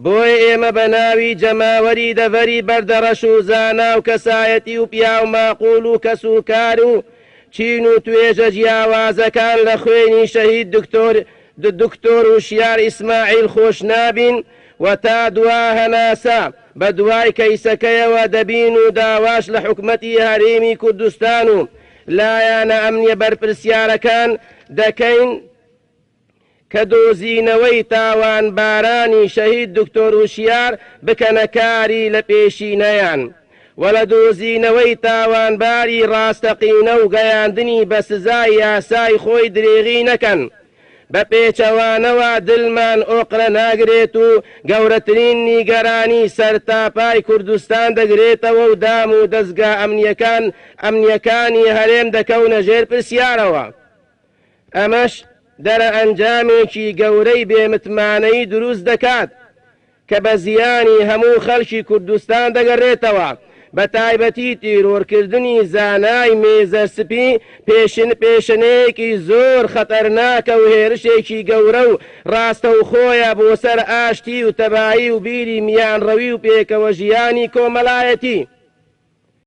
بۆیە ئێمە بە ناوی جەماوەری دەڤەری بەردەڕەش و زانا و کەسایەتی و پیا و ماقول و کەس و کار و چین و توێژە جیاوازەکان لە خوێنی شەهید دکتۆر وشیار ئیسماعیل خۆش نابین و تا دوا هەناسە بە دوای کەیسەکەیەوە دەبین و داواش لە حکومەتی هەرێمی کوردستان و لایەنە ئەمنیە بەرپرسیارەکان دەکەین کە دۆزینەوەی تاوانبارانی شەهید دکتۆر وشیار بکەنە کاری لە پێشینەیان و لە دۆزینەوەی تاوانباری ڕاستەقینە و گەیاندنی بە سزای یاسای خۆی درێغی نەکەن. بە پێچەوانەوە دڵمان ئۆقرە ناگرێت و گەورەترین نیگەرانی سەرتاپای کوردستان دەگرێتەوە و دام و دەستگا ئەمنیەکانی هەرێم دەکەونە ژێر پرسیارەوە. ئەمەش دەرە ئەنجامێکی گەورەی بێمتمانەی دروست دەکات کە بە زیانی هەموو خەڵکی کوردستان دەگەڕێتەوە، بە تایبەتی تیرۆرکردنی زانای مێزەرسپی پێشنەیەکی زۆر خەتەرناکە و هێرشێکی گەورە و ڕاستەوخۆیە بۆ سەر ئاشتی و تەبایی و بیری میانڕەوی و پێکەوە ژیانی کۆمەڵایەتی.